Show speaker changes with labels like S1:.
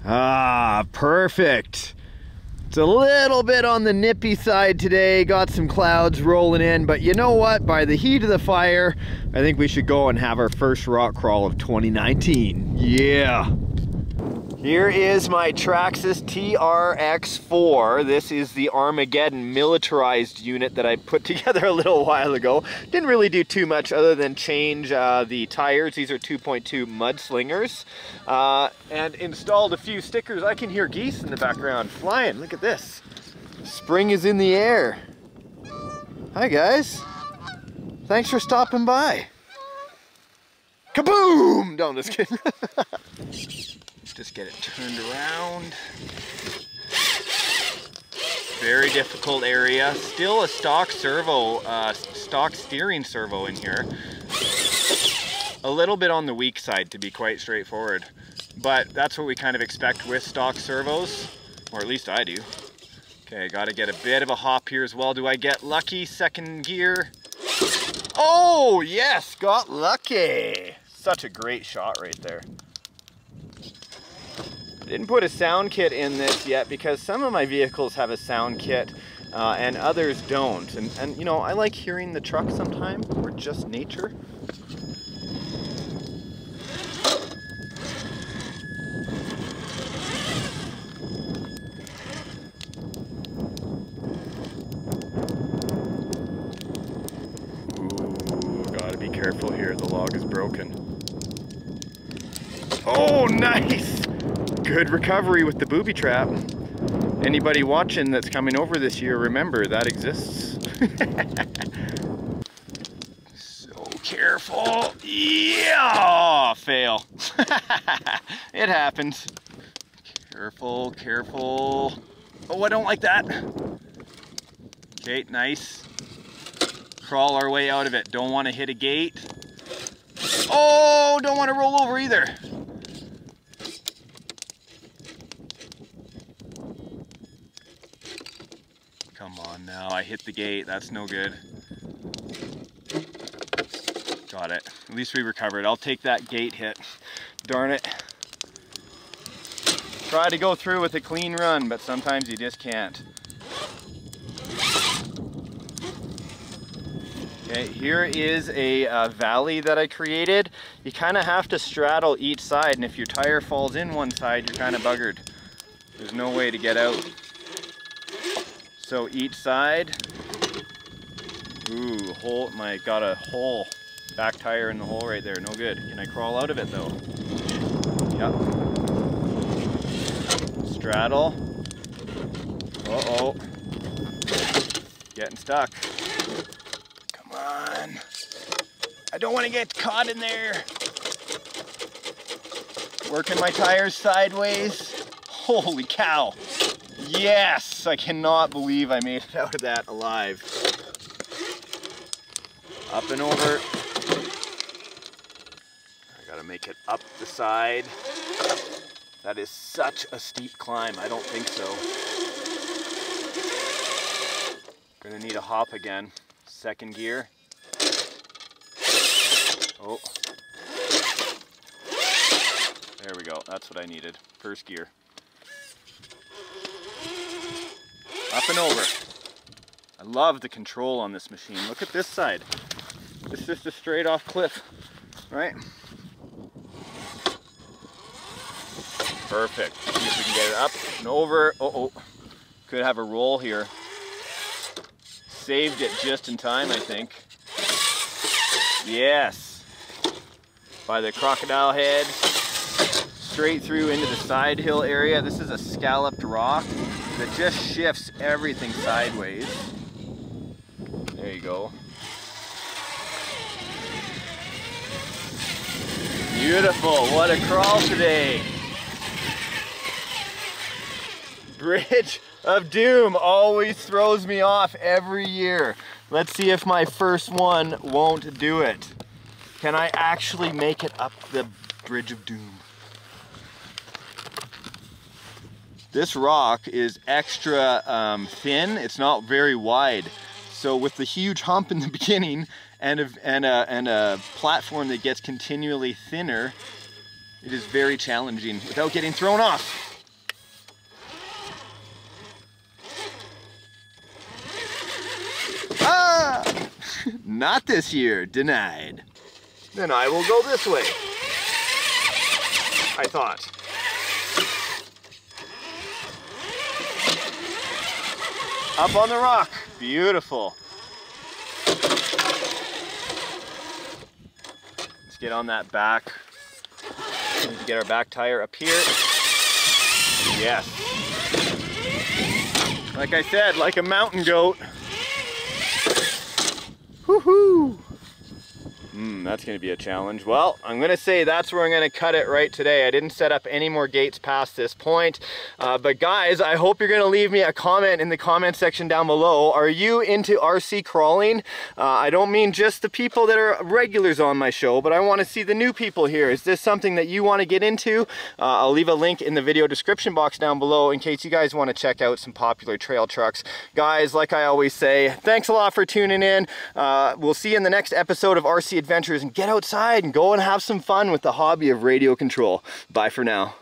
S1: Ah, perfect. It's a little bit on the nippy side today, got some clouds rolling in, but you know what? By the heat of the fire, I think we should go and have our first rock crawl of 2019. Yeah. Here is my Traxxas TRX4. This is the Armageddon militarized unit that I put together a little while ago. Didn't really do too much other than change the tires. These are 2.2 mudslingers. And installed a few stickers. I can hear geese in the background flying. Look at this. Spring is in the air. Hi guys. Thanks for stopping by. Kaboom! No, I'm just kidding. Just get it turned around. Very difficult area. Still a stock servo, stock steering servo in here. A little bit on the weak side, to be quite straightforward. But that's what we kind of expect with stock servos, or at least I do. Okay, gotta get a bit of a hop here as well. Do I get lucky? Second gear. Oh, yes, got lucky. Such a great shot right there. Didn't put a sound kit in this yet because some of my vehicles have a sound kit and others don't. And you know, I like hearing the truck sometime, or just nature. Ooh, gotta be careful here, the log is broken. Oh, nice! Good recovery with the booby trap. Anybody watching that's coming over this year, remember that exists. So careful. Yeah, fail. It happens. Careful, careful. Oh, I don't like that. Okay, nice. Crawl our way out of it. Don't want to hit a gate. Oh, don't want to roll over either. Come on now, I hit the gate, that's no good. Got it, at least we recovered. I'll take that gate hit, darn it. Try to go through with a clean run, but sometimes you just can't. Okay, here is a valley that I created. You kind of have to straddle each side, and if your tire falls in one side, you're kind of buggered. There's no way to get out. So each side, ooh, hole, got a hole, back tire in the hole right there, no good. Can I crawl out of it though? Yep. Straddle. Uh-oh. Getting stuck. Come on. I don't want to get caught in there. Working my tires sideways. Holy cow. Yes! I cannot believe I made it out of that alive. Up and over. I gotta make it up the side. That is such a steep climb. I don't think so. Gonna need a hop again. Second gear. Oh. There we go. That's what I needed. First gear. Up and over. I love the control on this machine. Look at this side. It's just a straight off cliff, right? Perfect. See if we can get it up and over. Uh-oh. Could have a roll here. Saved it just in time, I think. Yes. By the crocodile head. Straight through into the side hill area. This is a scalloped rock that just shifts everything sideways. There you go. Beautiful, what a crawl today. Bridge of Doom always throws me off every year. Let's see if my first one won't do it. Can I actually make it up the Bridge of Doom? This rock is extra thin, it's not very wide. So with the huge hump in the beginning and a platform that gets continually thinner, it is very challenging without getting thrown off. Not this year, denied. Then I will go this way. I thought. Up on the rock, beautiful. Let's get on that back. We need to get our back tire up here. Yes. Like I said, like a mountain goat. Woohoo! That's going to be a challenge. Well, I'm going to say that's where I'm going to cut it right today. I didn't set up any more gates past this point. But guys, I hope you're going to leave me a comment in the comment section down below. Are you into RC crawling? I don't mean just the people that are regulars on my show, but I want to see the new people here. Is this something that you want to get into? I'll leave a link in the video description box down below in case you guys want to check out some popular trail trucks. Guys, like I always say, thanks a lot for tuning in. We'll see you in the next episode of RC Adventures, and get outside and go and have some fun with the hobby of radio control. Bye for now.